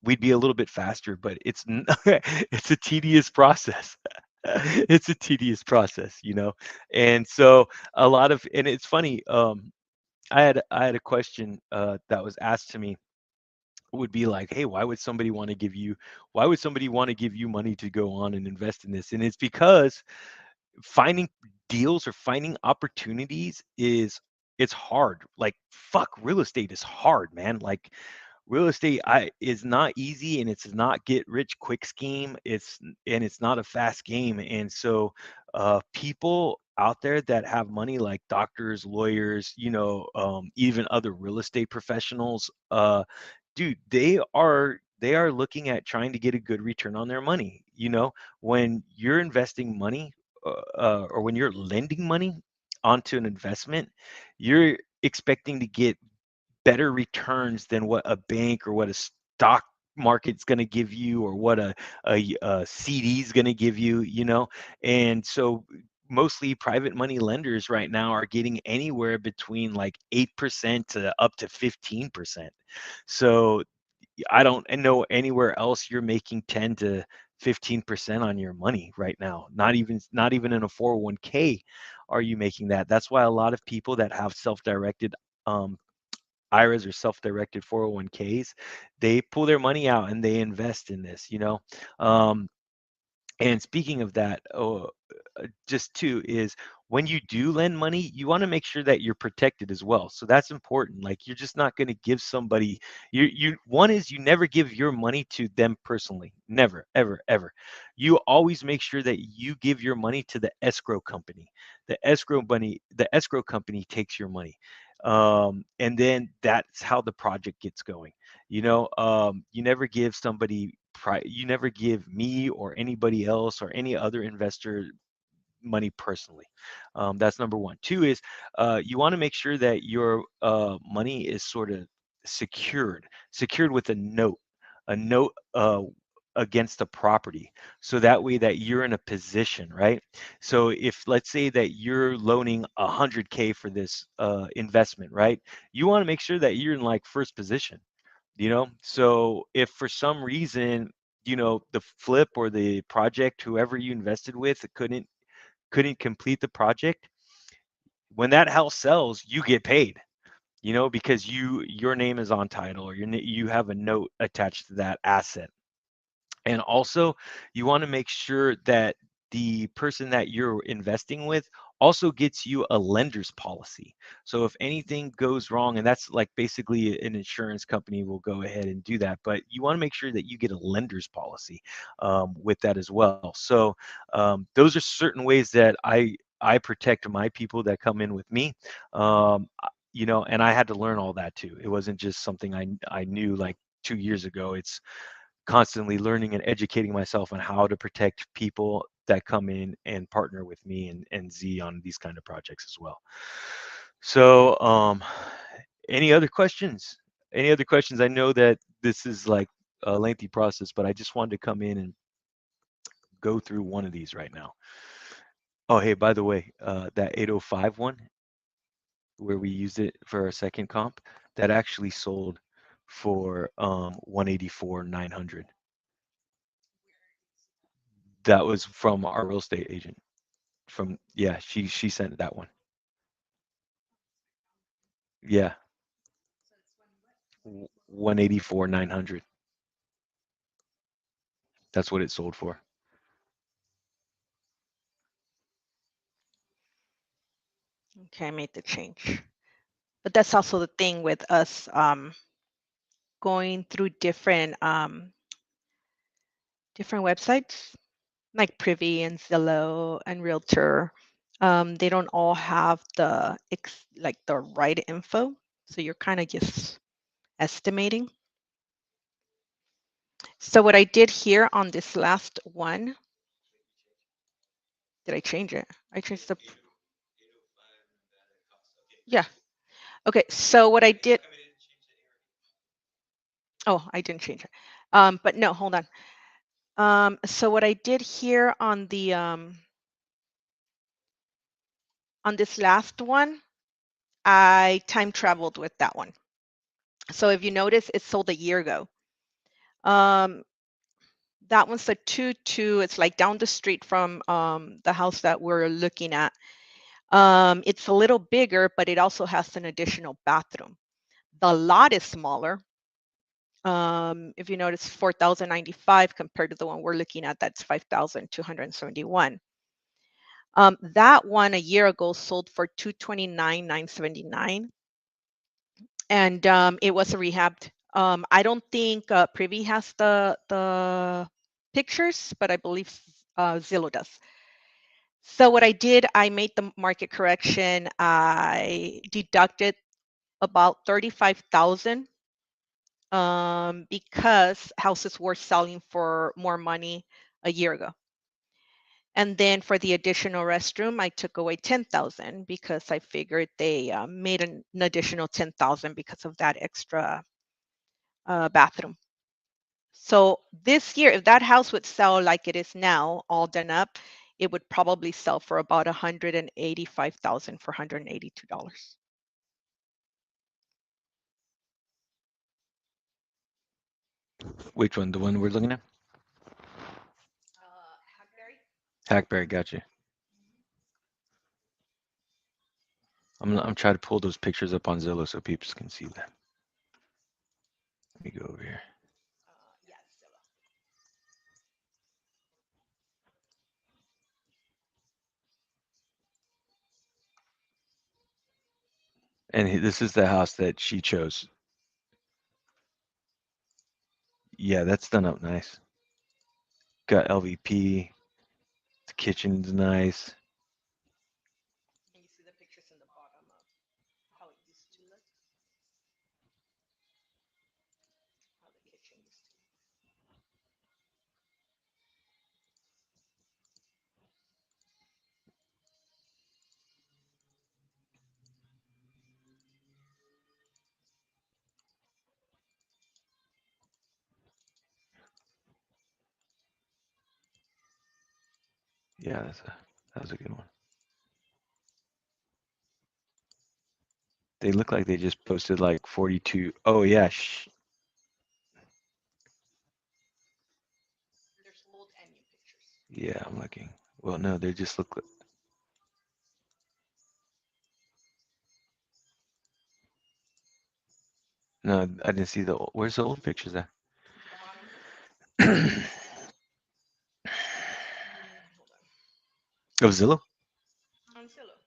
we'd be a little bit faster, but it's a tedious process. It's a tedious process, and so and it's funny. I had a question that was asked to me, would be like, hey, why would somebody want to give you money to go on and invest in this? And it's because finding deals or finding opportunities it's hard. Like, fuck, real estate is hard, man. Like, real estate is not easy, and it's not get rich quick scheme. It's not a fast game. And so people out there that have money, like doctors, lawyers, even other real estate professionals, dude, they are looking at trying to get a good return on their money. When you're investing money, or when you're lending money onto an investment, you're expecting to get better returns than what a bank or what a stock market's going to give you, or what a CD is going to give you. And so mostly private money lenders right now are getting anywhere between like 8% to up to 15%. So I don't know anywhere else you're making 10 to 15% on your money right now. Not even in a 401k are you making that. That's why a lot of people that have self-directed um, IRAs or self-directed 401ks, they pull their money out and they invest in this. Um, and speaking of that, just too, is when you do lend money, you want to make sure that you're protected as well. So that's important. Like, you're just not going to give somebody one is, you never give your money to them personally. Never, ever, ever. You always make sure that you give your money to the escrow company. The escrow company takes your money. And then that's how the project gets going. You never give you never give me or anybody else or any other investor money personally. That's number one. Two is, you want to make sure that your money is sort of secured with a note against the property, so that way that you're in a position, right? So if, let's say that you're loaning 100K for this investment, right? You want to make sure that you're in like first position. So if for some reason, the flip or the project, whoever you invested with, couldn't complete the project, when that house sells, you get paid, because your name is on title, or you have a note attached to that asset. And also, you want to make sure that the person that you're investing with also gets you a lender's policy. So if anything goes wrong, and that's like basically an insurance company will go ahead and do that, but you want to make sure that you get a lender's policy with that as well. So those are certain ways that I protect my people that come in with me. And I had to learn all that too. It wasn't just something I knew like 2 years ago. It's constantly learning and educating myself on how to protect people that come in and partner with me and Z on these kind of projects as well. So, any other questions? Any other questions? I know that this is like a lengthy process, but I just wanted to come in and go through one of these right now. Oh, hey, by the way, that 805 one where we used it for our second comp, that actually sold for 184 900. That was from our real estate agent. From Yeah, she sent that one. Yeah, 184 900. That's what it sold for. Okay, I made the change. But that's also the thing with us going through different websites like Privy and Zillow and Realtor. They don't all have like the right info, so you're kind of just estimating. So what I did here on this last one, did I change it? I changed the yeah. Okay, so what I did, oh, I didn't change it. But no, hold on. So what I did here on this last one, I time traveled with that one. So if you notice, it sold a year ago. Um, that one's a 2-2. It's like down the street from the house that we're looking at. It's a little bigger, but it also has an additional bathroom. The lot is smaller. If you notice, 4,095 compared to the one we're looking at, that's 5,271. That one a year ago sold for 229,979, and it was a rehabbed. I don't think Privy has the pictures, but I believe Zillow does. So what I did, I made the market correction. I deducted about 35,000 because houses were selling for more money a year ago. And then for the additional restroom, I took away 10,000 because I figured they made an additional 10,000 because of that extra bathroom. So this year, if that house would sell like it is now, all done up, it would probably sell for about 185,000 for $182. Which one? The one we're looking at? Hackberry? Hackberry, gotcha. I'm trying to pull those pictures up on Zillow so people can see that. Let me go over here. Yeah, Zillow. And this is the house that she chose. Yeah, that's done up nice. Got LVP. The kitchen's nice. Can you see the pictures in the bottom of how it used to look? How the kitchen used to look. Yeah, that was a good one. They look like they just posted like 42. Oh yeah, There's old and new pictures. yeah. I'm looking. Well, no, they just look. No, I didn't see the. Where's the old pictures at? Bottom. Of Zillow? On Zillow.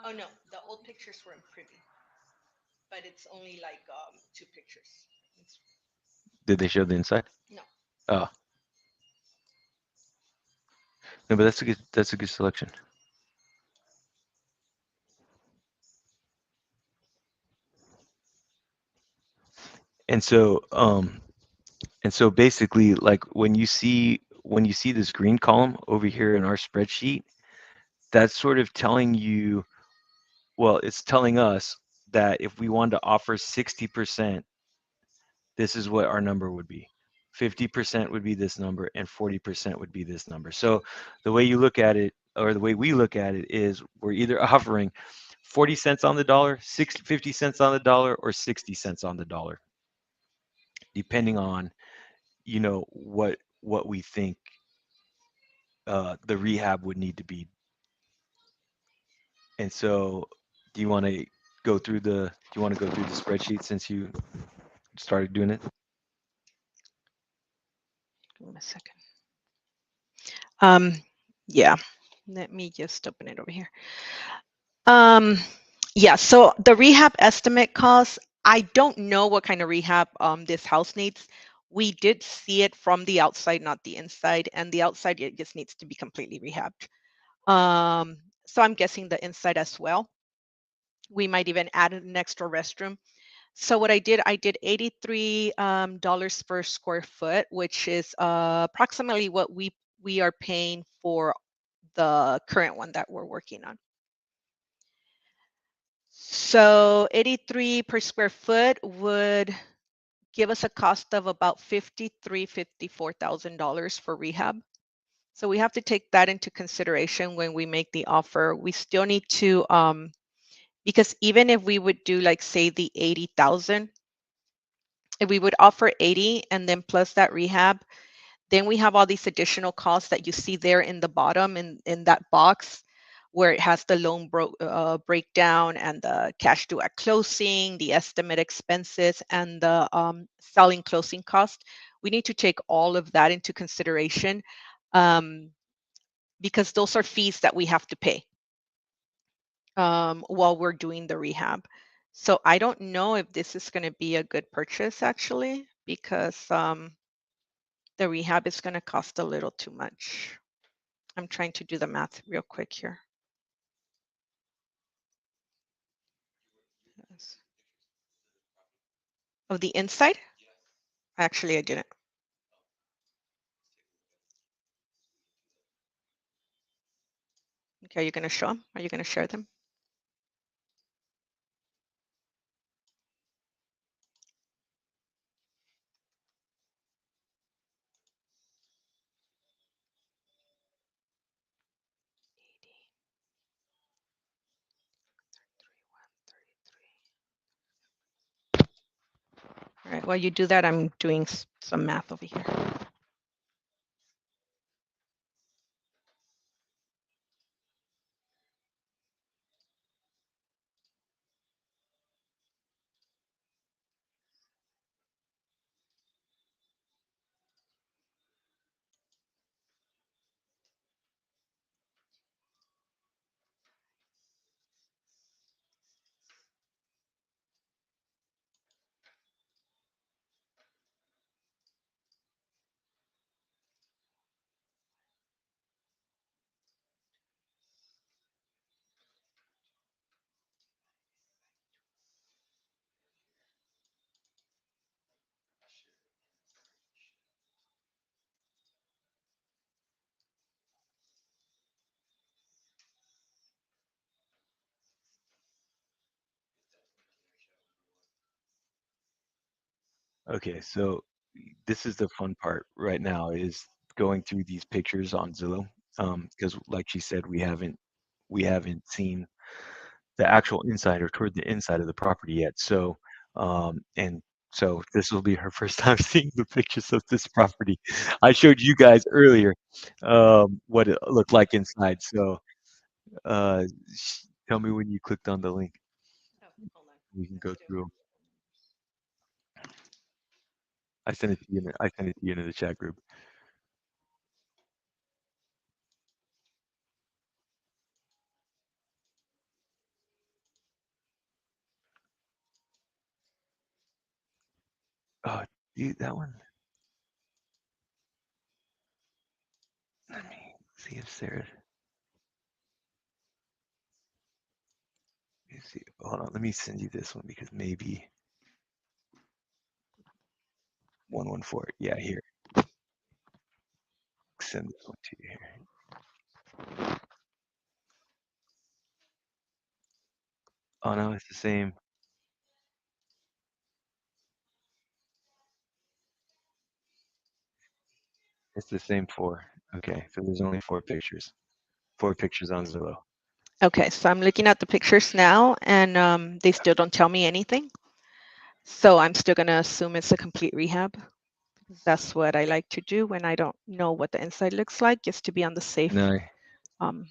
Oh no, the old pictures were in privy, but it's only like 2 pictures. Did they show the inside? No. Oh, no, but that's a good selection. And so basically, like when you see this green column over here in our spreadsheet, that's sort of telling you, well, it's telling us that if we wanted to offer 60%, this is what our number would be. 50% would be this number and 40% would be this number. So the way you look at it, or the way we look at it, is we're either offering 40 cents on the dollar, 50 cents on the dollar, or 60 cents on the dollar, depending on, what we think the rehab would need to be. And so, do you want to go through the spreadsheet since you started doing it? Give me a second. Um, yeah. Let me just open it over here. Um, yeah. So the rehab estimate cost. I don't know what kind of rehab this house needs. We did see it from the outside, not the inside, and the outside it just needs to be completely rehabbed. So I'm guessing the inside as well. We might even add an extra restroom. So what I did $83 per square foot, which is approximately what we are paying for the current one that we're working on. So 83 per square foot would give us a cost of about $54,000 for rehab. So we have to take that into consideration when we make the offer. We still need to because even if we would do like say the 80,000, if we would offer 80 and then plus that rehab, then we have all these additional costs that you see there in the bottom in that box where it has the breakdown and the cash due at closing, the estimate expenses, and the selling closing cost. We need to take all of that into consideration um, because those are fees that we have to pay while we're doing the rehab. So I don't know if this is going to be a good purchase actually because the rehab is going to cost a little too much. I'm trying to do the math real quick here. Yes. Of the inside? Actually, I didn't. Okay, are you going to show them? Are you going to share them? All right, while you do that, I'm doing some math over here. Okay, so this is the fun part right now, is going through these pictures on Zillow, because like she said, we haven't seen the actual inside or toward the inside of the property yet. And so this will be her first time seeing the pictures of this property. I showed you guys earlier what it looked like inside. So tell me when you clicked on the link. Oh, hold on. We can Let's go do through 'em. I sent it to you. I sent it to you in the chat group. Oh, dude, that one. Let me see if Sarah. Let me see. Hold on. Let me send you this one because maybe 114. Yeah, here. Send this one to you here. Oh no, it's the same. It's the same four. Okay, so there's only four pictures. Four pictures on Zillow. Okay, so I'm looking at the pictures now, and they still don't tell me anything. So I'm still going to assume it's a complete rehab. That's what I like to do when I don't know what the inside looks like, just to be on the safe. No, Um,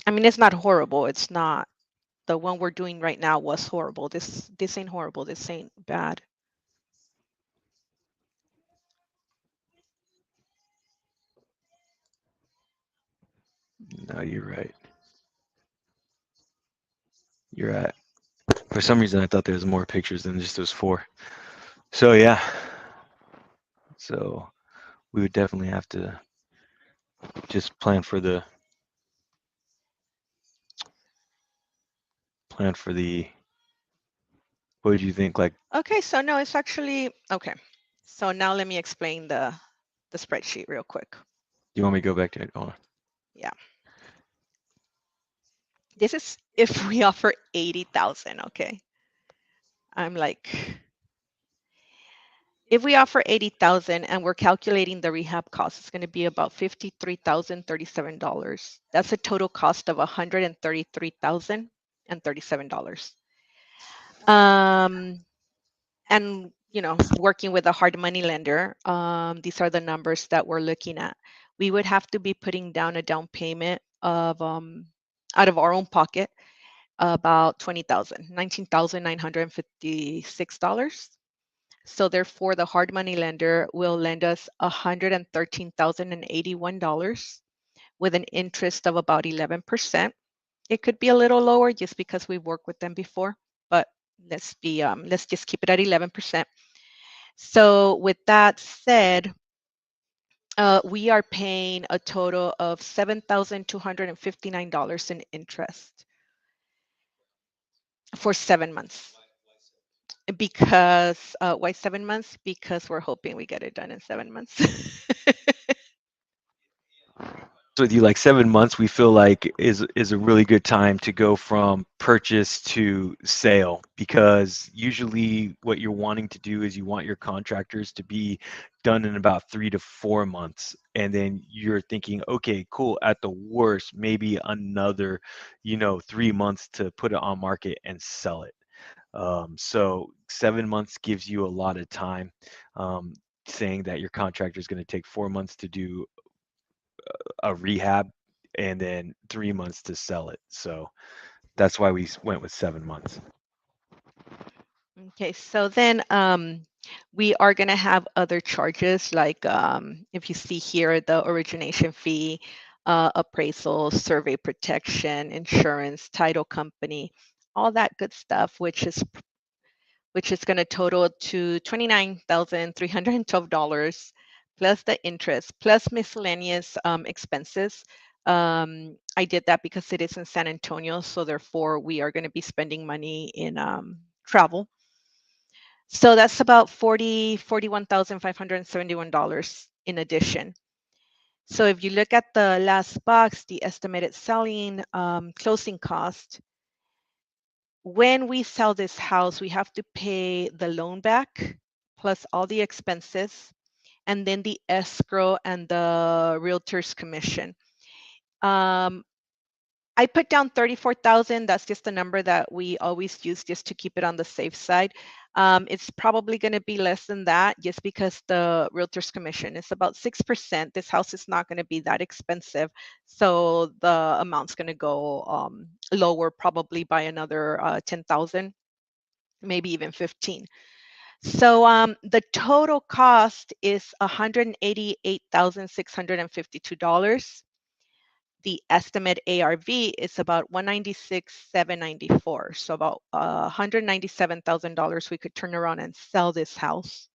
I mean, it's not horrible. It's not the one we're doing right now was horrible. This ain't horrible. This ain't bad. no, you're right. You're right. For some reason, I thought there was more pictures than just those four. So yeah, so we would definitely have to just plan for the. What did you think? Like, Okay, so no, it's actually okay. So now let me explain the spreadsheet real quick. you want me to go back to it? Hold on. Yeah. This is if we offer 80,000, okay? I'm like, if we offer 80,000 and we're calculating the rehab cost, it's going to be about $53,037. That's a total cost of $133,037. Um, and working with a hard money lender, these are the numbers that we're looking at. We would have to be putting down a down payment of out of our own pocket about 20,000, $19,956. So therefore, the hard money lender will lend us $113,081 with an interest of about 11%. It could be a little lower just because we've worked with them before, but let's just keep it at 11%. So with that said, we are paying a total of $7,259 in interest for 7 months. Because why 7 months? Because we're hoping we get it done in 7 months. With you, like 7 months, we feel like is a really good time to go from purchase to sale, because usually what you're wanting to do is you want your contractors to be done in about 3 to 4 months, and then you're thinking, okay, cool, at the worst maybe another 3 months to put it on market and sell it. So 7 months gives you a lot of time. Saying that your contractor is going to take 4 months to do a rehab and then 3 months to sell it. So that's why we went with 7 months. Okay, so then we are going to have other charges like if you see here, the origination fee, appraisal, survey protection, insurance, title company, all that good stuff, which is going to total to $29,312 plus the interest plus miscellaneous expenses. I did that because it is in San Antonio, so therefore we are going to be spending money in travel. So that's about $41,571 in addition. So if you look at the last box, the estimated selling closing cost, when we sell this house, we have to pay the loan back plus all the expenses, and then the escrow and the realtor's commission. Um, I put down 34,000. That's just the number that we always use just to keep it on the safe side. It's probably going to be less than that just because the realtor's commission is about 6%. This house is not going to be that expensive. So the amount's going to go lower probably by another 10,000, maybe even 15. So the total cost is $188,652. The estimate ARV is about 196,794. So about $197,000 we could turn around and sell this house.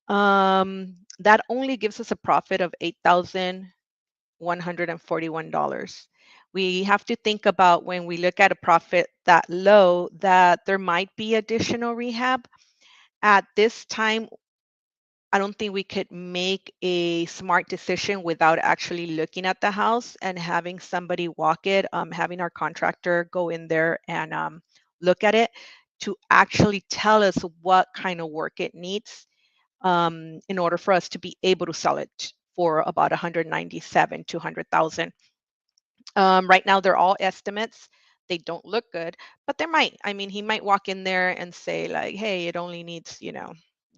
That only gives us a profit of $8,141. We have to think about when we look at a profit that low that there might be additional rehab. At this time, I don't think we could make a smart decision without actually looking at the house and having somebody walk it, having our contractor go in there and look at it to actually tell us what kind of work it needs in order for us to be able to sell it for about 197 to 200,000. Right now, they're all estimates. They don't look good, but there might. I mean, he might walk in there and say like, "Hey, it only needs,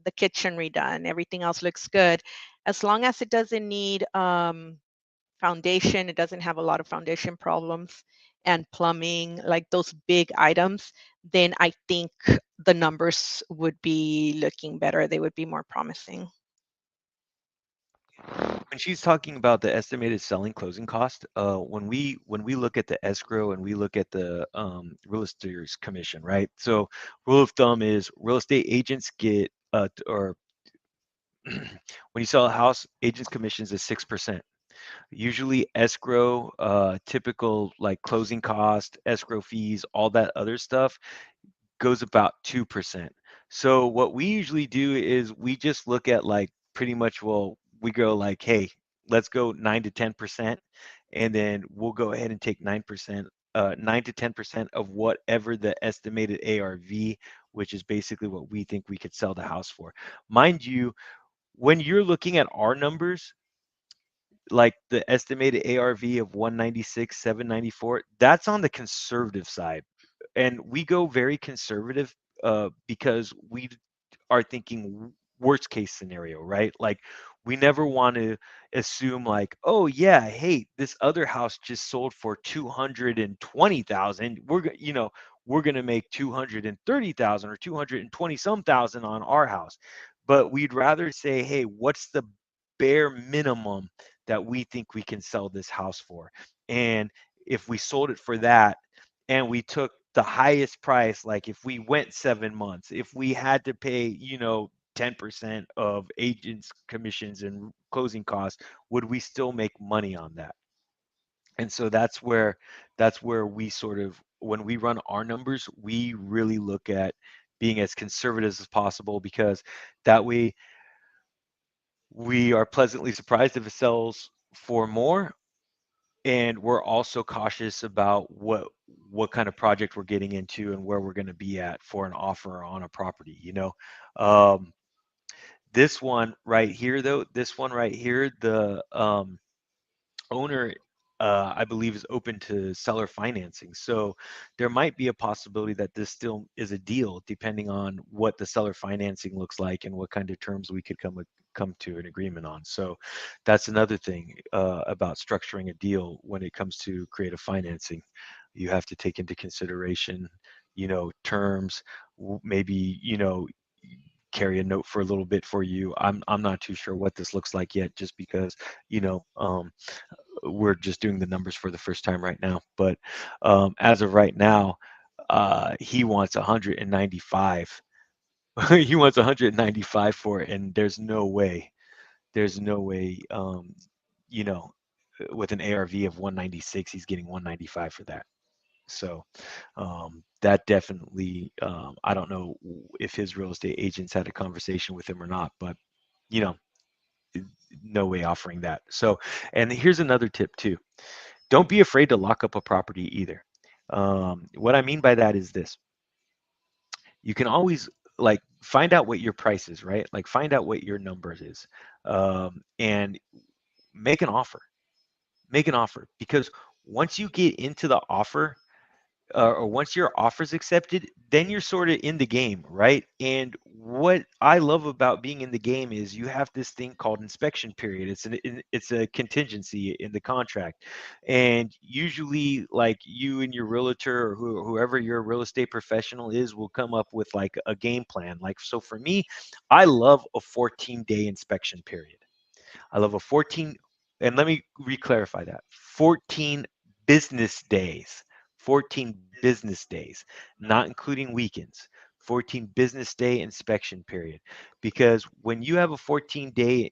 the kitchen redone. Everything else looks good, as long as it doesn't need foundation. It doesn't have a lot of foundation problems and plumbing, like those big items. Then I think the numbers would be looking better. They would be more promising." When she's talking about the estimated selling closing cost, when we look at the escrow and we look at the real estate's commission, right? So rule of thumb is real estate agents get or when you sell a house, agents commissions is 6%. Usually escrow, typical like closing cost, escrow fees, all that other stuff goes about 2%. So what we usually do is we just look at like pretty much, well, we go like, hey, let's go 9 to 10%, and then we'll go ahead and take 9%, 9 to 10% of whatever the estimated ARV, which is basically what we think we could sell the house for. Mind you, when you're looking at our numbers, like the estimated ARV of 196, 794, that's on the conservative side. And we go very conservative because we are thinking worst case scenario, right? Like we never want to assume like, oh yeah, hey, this other house just sold for 220,000. We're going to make 230,000 or 220 some thousand on our house. But we'd rather say, hey, what's the bare minimum that we think we can sell this house for? And if we sold it for that and we took the highest price, like if we went 7 months, if we had to pay, 10% of agents' commissions and closing costs, would we still make money on that? And so that's where we sort of, when we run our numbers, we really look at being as conservative as possible, because that way we are pleasantly surprised if it sells for more, and we're also cautious about what kind of project we're getting into and where we're going to be at for an offer on a property. um, this one right here, though, this one right here, the owner, I believe, is open to seller financing. So there might be a possibility that this still is a deal, depending on what the seller financing looks like and what kind of terms we could come to an agreement on. So that's another thing about structuring a deal when it comes to creative financing. You have to take into consideration, terms, maybe, carry a note for a little bit for you. I'm not too sure what this looks like yet, just because, you know, um, we're just doing the numbers for the first time right now. But as of right now, he wants 195. He wants 195 for it, and there's no way, you know, with an ARV of 196, he's getting 195 for that. So that definitely, I don't know if his real estate agents had a conversation with him or not, but you know, no way offering that. So, and here's another tip too: don't be afraid to lock up a property either. What I mean by that is this: you can always, like, find out what your price is, right? Like find out what your numbers is, and make an offer. Make an offer, because once you get into the offer, or once your offer's accepted, then you're sort of in the game, right? And what I love about being in the game is you have this thing called inspection period. It's a contingency in the contract, and usually, like, you and your realtor, or whoever your real estate professional is, will come up with like a game plan. Like, so for me, I love a 14-day inspection period. I love a 14 and let me re-clarify that. 14 business days. 14 business days, not including weekends. 14 business day inspection period. Because when you have a 14-day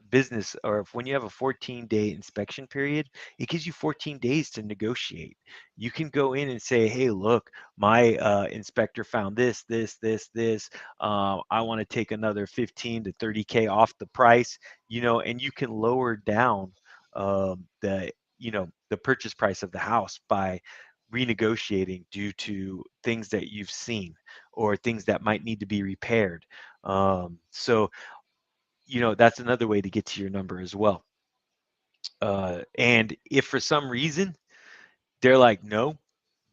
business, or if when you have a 14-day inspection period, it gives you 14 days to negotiate. You can go in and say, hey, look, my inspector found this. I want to take another 15 to 30K off the price, and you can lower down the the purchase price of the house by renegotiating due to things that you've seen or things that might need to be repaired. So that's another way to get to your number as well. And if for some reason they're like, no,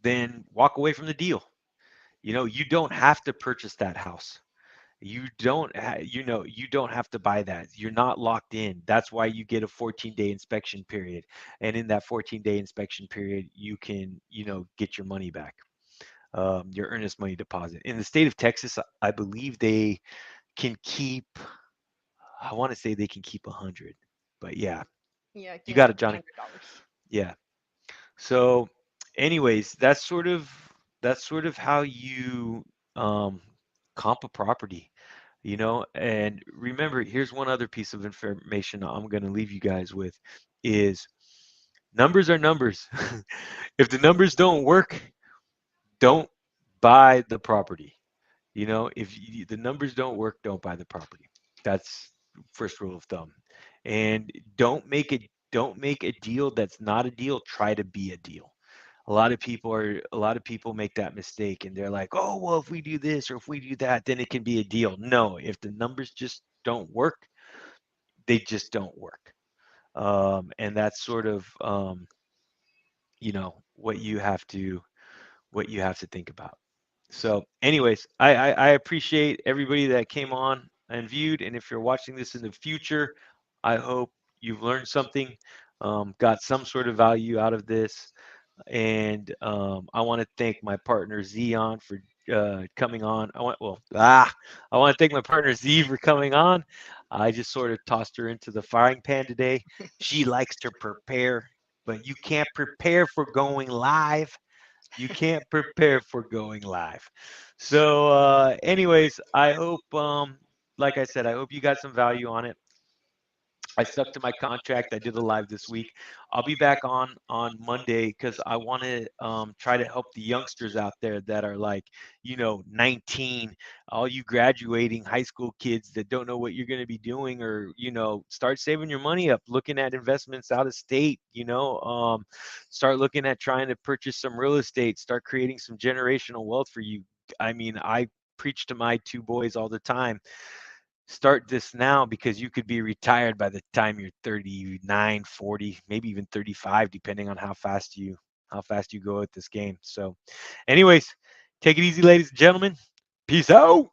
then walk away from the deal. You don't have to purchase that house. You don't have to buy that. You're not locked in. That's why you get a 14-day inspection period. And in that 14-day inspection period, you can, get your money back, your earnest money deposit. In the state of Texas, I believe they can keep, I want to say they can keep 100. But yeah, Yeah, I you can got it, keep Johnny. $100. Yeah. So, anyways, that's sort of how you um, comp a property, And remember, here's one other piece of information I'm going to leave you guys with is numbers are numbers. If the numbers don't work, don't buy the property. If the numbers don't work, don't buy the property. That's first rule of thumb. And don't make a deal that's not a deal. Try to be a deal. A lot of people make that mistake, and they're like, oh, well, if we do this or if we do that, then it can be a deal. No, if the numbers just don't work, they just don't work. And that's sort of what you have to think about. So, anyways, I appreciate everybody that came on and viewed. And if you're watching this in the future, I hope you've learned something, got some sort of value out of this. And I want to thank my partner Zeon for coming on. I want to thank my partner Z for coming on. I just sort of tossed her into the frying pan today. She likes to prepare, but you can't prepare for going live. You can't prepare for going live. So, anyways, I hope, like I said, I hope you got some value on it. I stuck to my contract. I did a live this week. I'll be back on Monday because I want to try to help the youngsters out there that are like, 19, all you graduating high school kids that don't know what you're going to be doing, or start saving your money up, looking at investments out of state. Start looking at trying to purchase some real estate, start creating some generational wealth for you. I mean, I preach to my two boys all the time, start this now because you could be retired by the time you're 39, 40, maybe even 35, depending on how fast you go at this game. So, anyways, take it easy, ladies and gentlemen. Peace out.